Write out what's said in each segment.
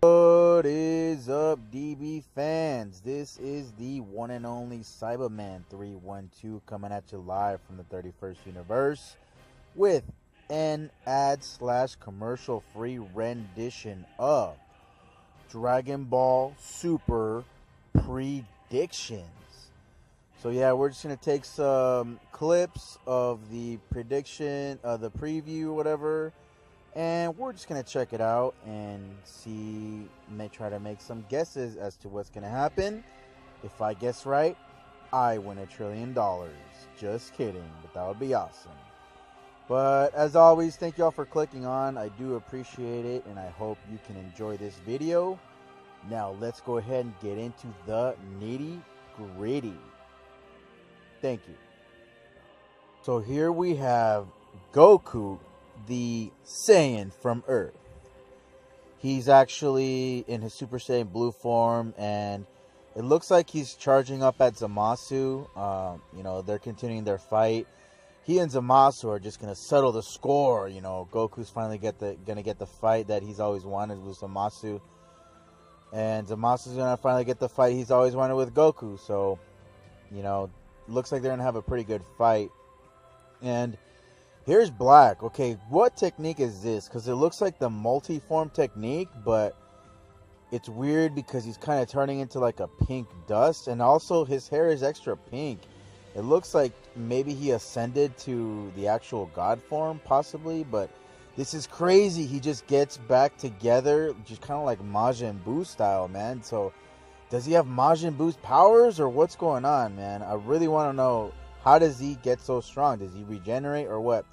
What is up, DB fans? This is the one and only Cyberman 312 coming at you live from the 31st universe with an ad/commercial free rendition of Dragon Ball Super predictions. So yeah, we're just gonna take some clips of the prediction, the preview, whatever, and we're just gonna check it out and see, may try to make some guesses as to what's gonna happen. If I guess right, I win $1 trillion. Just kidding, but that would be awesome. But as always, thank y'all for clicking on. I do appreciate it, and I hope you can enjoy this video. Now let's go ahead and get into the nitty gritty. Thank you. So here we have Goku, the Saiyan from Earth. He's actually in his Super Saiyan Blue form, and it looks like he's charging up at Zamasu. They're continuing their fight. He and Zamasu are just gonna settle the score. Goku's finally gonna get the fight that he's always wanted with Zamasu, and Zamasu's gonna finally get the fight he's always wanted with Goku. So, looks like they're gonna have a pretty good fight. And here's Black. Okay, what technique is this? Because it looks like the multi-form technique, but it's weird because he's kind of turning into like a pink dust, and also his hair is extra pink. It looks like maybe he ascended to the actual god form, possibly, but this is crazy. He just gets back together, just kind of like Majin Buu style, man. So, does he have Majin Buu's powers, or what's going on, man? I really want to know, how does he get so strong? Does he regenerate, or what?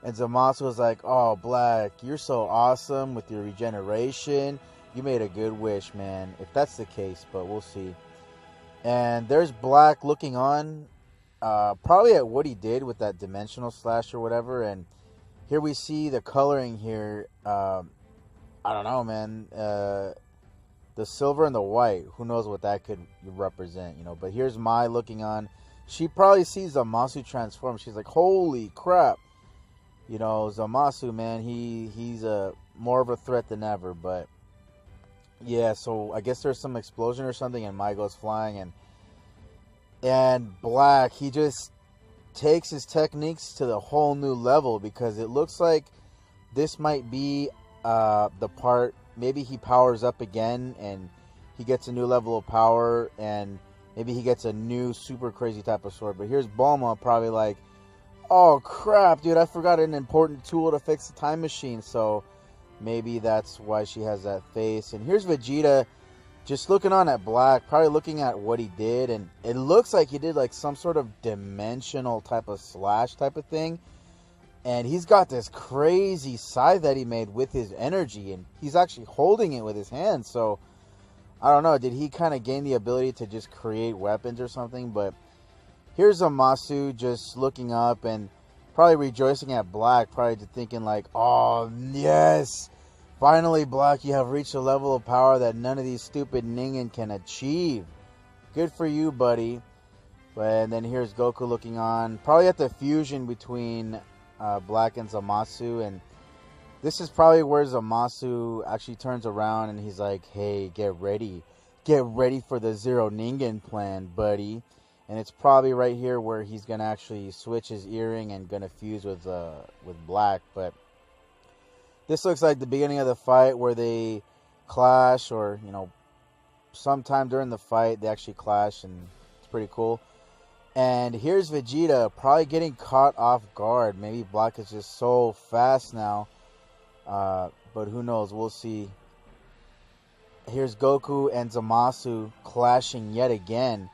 And Zamasu was like, oh, Black, you're so awesome with your regeneration. You made a good wish, man, if that's the case, but we'll see. And there's Black looking on, probably at what he did with that dimensional slash or whatever. And here we see the coloring here. I don't know, man. The silver and the white, who knows what that could represent, But here's Mai looking on. She probably sees Zamasu transform. She's like, holy crap. Zamasu, man, he's more of a threat than ever. But yeah, so I guess there's some explosion or something, and Mai goes flying, and Black, he just takes his techniques to the whole new level, because it looks like this might be the part. Maybe he powers up again and he gets a new level of power, and maybe he gets a new super crazy type of sword. But here's Bulma, probably like, oh crap, dude, I forgot an important tool to fix the time machine. So maybe that's why she has that face. And here's Vegeta just looking on at Black, probably looking at what he did. And it looks like he did like some sort of dimensional type of slash type of thing. And he's got this crazy scythe that he made with his energy, and he's actually holding it with his hands. So I don't know, did he kind of gain the ability to just create weapons or something? But here's Zamasu just looking up and probably rejoicing at Black, probably thinking like, oh yes, finally Black, you have reached a level of power that none of these stupid Ningen can achieve. Good for you, buddy. And then here's Goku looking on, probably at the fusion between Black and Zamasu, and this is probably where Zamasu actually turns around and he's like, hey, get ready for the Zero Ningen plan, buddy. And it's probably right here where he's gonna actually switch his earring and gonna fuse with Black. But this looks like the beginning of the fight where they clash, or sometime during the fight they actually clash, and it's pretty cool. And here's Vegeta probably getting caught off guard. Maybe Black is just so fast now. But who knows? We'll see. Here's Goku and Zamasu clashing yet again.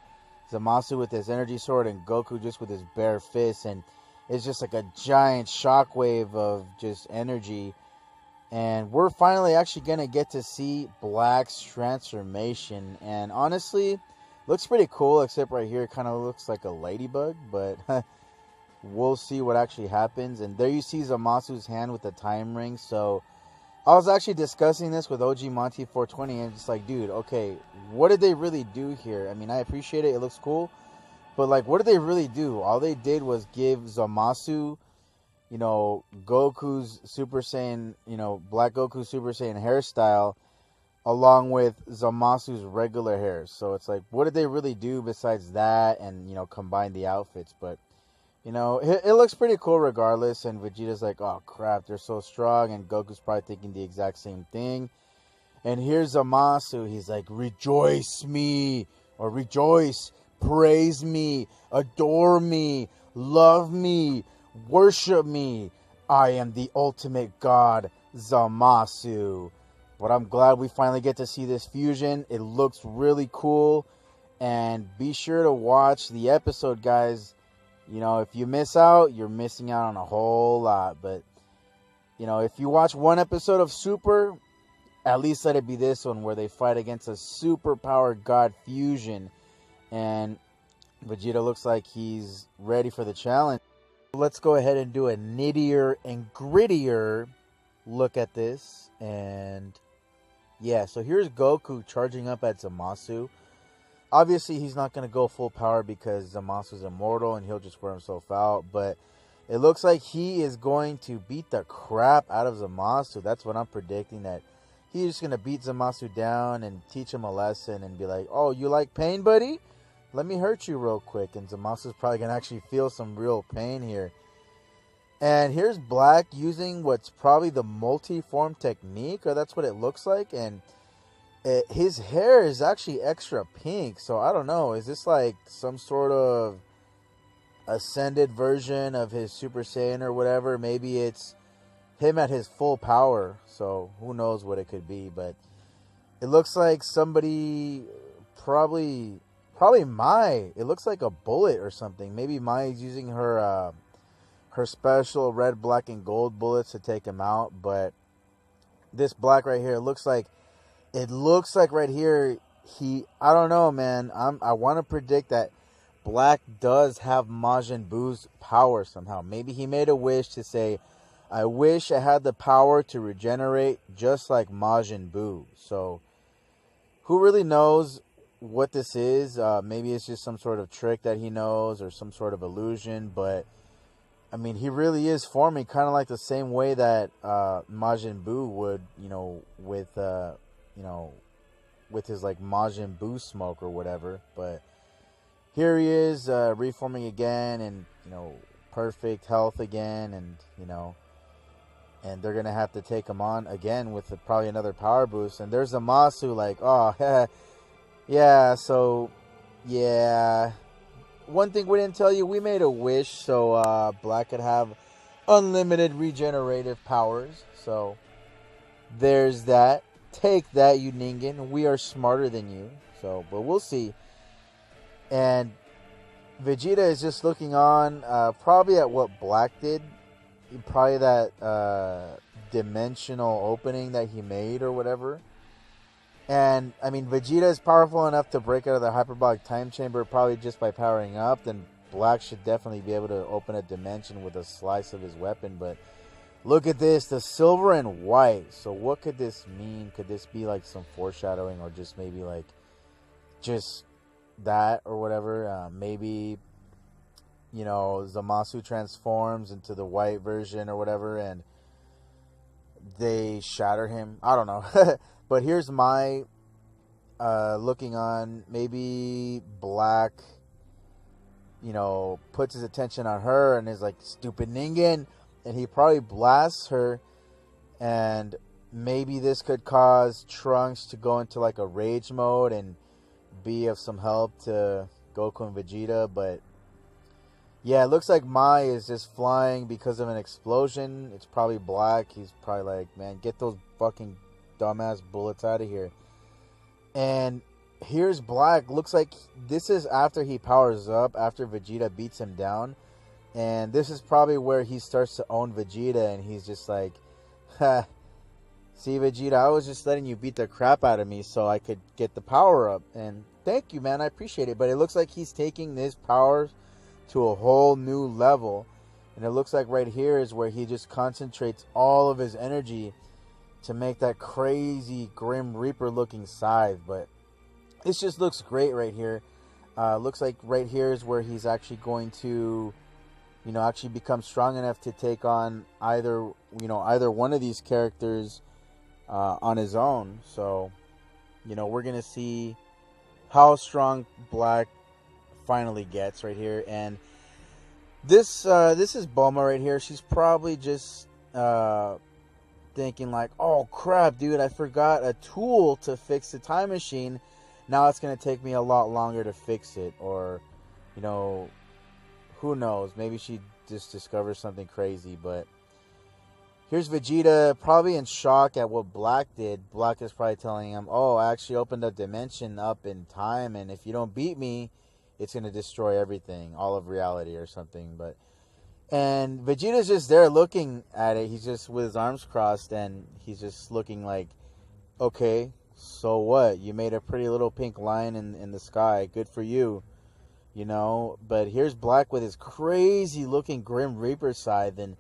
Zamasu with his energy sword and Goku just with his bare fist. And it's just like a giant shockwave of just energy. And we're finally actually going to get to see Black's transformation. And honestly, looks pretty cool, except right here it kind of looks like a ladybug, but we'll see what actually happens. And there you see Zamasu's hand with the time ring. So I was actually discussing this with OG Monty 420, and just like, dude, okay, what did they really do here? I mean, I appreciate it, it looks cool, but like, what did they really do? All they did was give Zamasu, Goku's Super Saiyan, Black Goku Super Saiyan hairstyle, along with Zamasu's regular hair. So it's like, what did they really do besides that and, combine the outfits? But, it looks pretty cool regardless. And Vegeta's like, oh crap, they're so strong. And Goku's probably thinking the exact same thing. And here's Zamasu. He's like, rejoice me, or rejoice, praise me, adore me, love me, worship me. I am the ultimate god, Zamasu. But I'm glad we finally get to see this fusion. It looks really cool. And be sure to watch the episode, guys. If you miss out, you're missing out on a whole lot. But, if you watch one episode of Super, at least let it be this one where they fight against a super powered god fusion. And Vegeta looks like he's ready for the challenge. Let's go ahead and do a nittier and grittier look at this. And yeah, so here's Goku charging up at Zamasu. Obviously, he's not going to go full power because Zamasu's immortal and he'll just wear himself out. But it looks like he is going to beat the crap out of Zamasu. That's what I'm predicting, that he's just going to beat Zamasu down and teach him a lesson and be like, oh, you like pain, buddy? Let me hurt you real quick. And Zamasu's probably going to actually feel some real pain here. And here's Black using what's probably the multi-form technique, or that's what it looks like. And his hair is actually extra pink. So I don't know. Is this like some sort of ascended version of his Super Saiyan or whatever? Maybe it's him at his full power. So who knows what it could be. But it looks like somebody, probably Mai. It looks like a bullet or something. Maybe Mai is using her special red, black, and gold bullets to take him out. But this Black right here, it looks like right here, I don't know, man. I want to predict that Black does have Majin Buu's power somehow. Maybe he made a wish to say, I wish I had the power to regenerate just like Majin Buu. So who really knows what this is? Maybe it's just some sort of trick that he knows or some sort of illusion. But I mean, he really is forming kind of like the same way that Majin Buu would, with his like Majin Buu smoke or whatever. But here he is reforming again, and perfect health again, and and they're gonna have to take him on again with probably another power boost. And there's Zamasu like, oh yeah, so yeah. One thing we didn't tell you, we made a wish so Black could have unlimited regenerative powers. So there's that. Take that, you Ningen. We are smarter than you. So, but we'll see. And Vegeta is just looking on, probably at what Black did. Probably that dimensional opening that he made or whatever. And, I mean, Vegeta is powerful enough to break out of the hyperbolic time chamber probably just by powering up. Then Black should definitely be able to open a dimension with a slice of his weapon. But look at this, the silver and white. So what could this mean? Could this be like some foreshadowing, or just maybe like just that or whatever? Maybe, Zamasu transforms into the white version or whatever and they shatter him. I don't know. But here's my looking on. Maybe Black, puts his attention on her and is like, stupid Ningen. And he probably blasts her. And maybe this could cause Trunks to go into like a rage mode and be of some help to Goku and Vegeta. But yeah, it looks like Mai is just flying because of an explosion. It's probably Black. He's probably like, man, get those fucking dumbass bullets out of here. And here's Black. Looks like this is after he powers up, after Vegeta beats him down. And this is probably where he starts to own Vegeta, and he's just like, ha, see, Vegeta, I was just letting you beat the crap out of me so I could get the power up. And thank you, man, I appreciate it. But it looks like he's taking this power to a whole new level. And it looks like right here is where he just concentrates all of his energy to make that crazy Grim Reaper looking scythe. But this just looks great right here. Looks like right here is where he's actually going to, actually become strong enough to take on either one of these characters on his own. So You know, we're gonna see how strong Black finally gets right here. And this is Bulma right here. She's probably just thinking like, oh crap, dude, I forgot a tool to fix the time machine. Now it's gonna take me a lot longer to fix it. Or, you know, who knows, maybe she just discovers something crazy. But here's Vegeta probably in shock at what Black did. Black is probably telling him, oh, I actually opened a dimension up in time, and if you don't beat me, it's gonna destroy everything, all of reality or something. But and Vegeta's just there looking at it. He's just with his arms crossed, and he's just looking like, okay, so what? You made a pretty little pink line in the sky. Good for you. You know? But here's Black with his crazy looking Grim Reaper scythe, and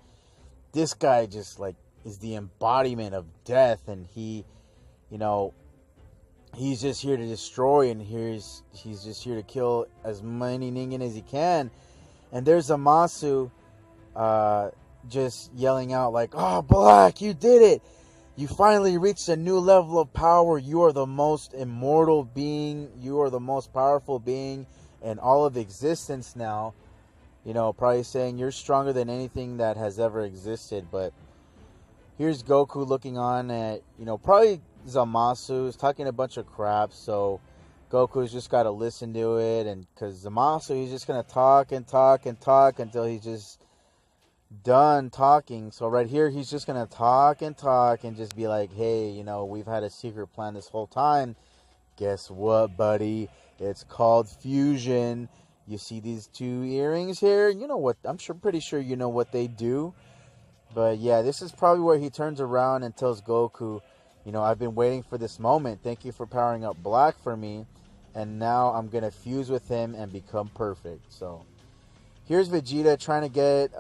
this guy just like is the embodiment of death, and he, you know, he's just here to destroy, and he's just here to kill as many Ningen as he can. And there's Zamasu just yelling out like, oh, Black, you did it! You finally reached a new level of power. You are the most immortal being. You are the most powerful being in all of existence now. You know, probably saying you're stronger than anything that has ever existed. But here's Goku looking on at, you know, probably Zamasu is talking a bunch of crap. So Goku's just got to listen to it. And because Zamasu, he's just going to talk and talk and talk until he's just done talking. So right here, he's just going to talk and talk and just be like, hey, you know, we've had a secret plan this whole time. Guess what, buddy? It's called fusion. You see these two earrings here? You know what? I'm pretty sure you know what they do. But yeah, this is probably where he turns around and tells Goku, you know, I've been waiting for this moment. Thank you for powering up Black for me. And now I'm going to fuse with him and become perfect. So here's Vegeta trying to get...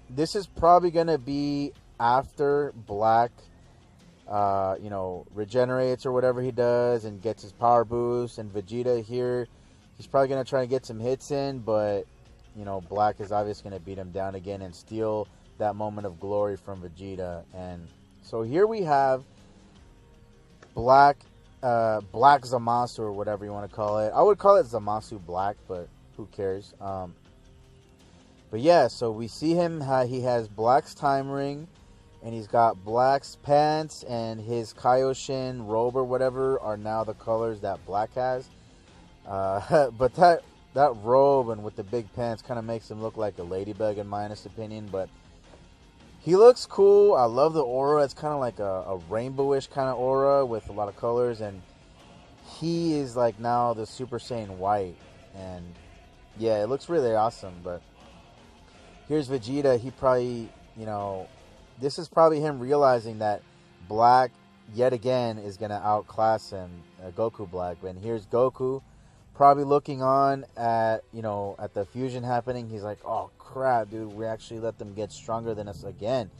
this is probably going to be after Black, you know, regenerates or whatever he does and gets his power boost. And Vegeta here, he's probably going to try to get some hits in. But, you know, Black is obviously going to beat him down again and steal that moment of glory from Vegeta. And so here we have Black Zamasu, or whatever you want to call it. I would call it Zamasu Black, but who cares? But yeah, so we see him, he has Black's time ring, and he's got Black's pants, and his Kaioshin robe or whatever are now the colors that Black has. But that robe and with the big pants kind of makes him look like a ladybug in my honest opinion. But he looks cool. I love the aura. It's kind of like a rainbowish kind of aura with a lot of colors. And he is like now the Super Saiyan White. And yeah, it looks really awesome. But here's Vegeta. He probably, you know, this is probably him realizing that Black yet again is going to outclass him, Goku Black. And here's Goku probably looking on at, you know, at the fusion happening. He's like, oh crap, dude, we actually let them get stronger than us again.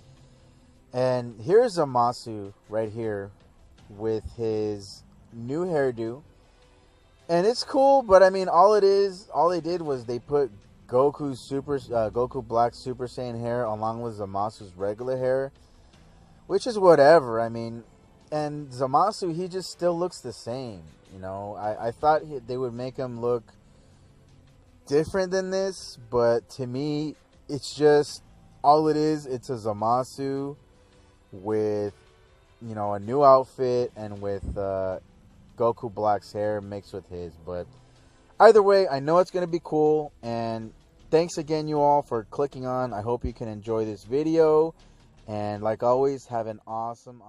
And here's Zamasu right here with his new hairdo. And it's cool, but I mean, all they did was they put Goku Black's Super Saiyan hair along with Zamasu's regular hair, which is whatever. I mean, and Zamasu, he just still looks the same. You know, I thought they would make him look different than this, but to me, it's just all it is. It's a Zamasu with, you know, a new outfit and with Goku Black's hair mixed with his. But either way, I know it's going to be cool. And thanks again, you all, for clicking on. I hope you can enjoy this video. And like always, have an awesome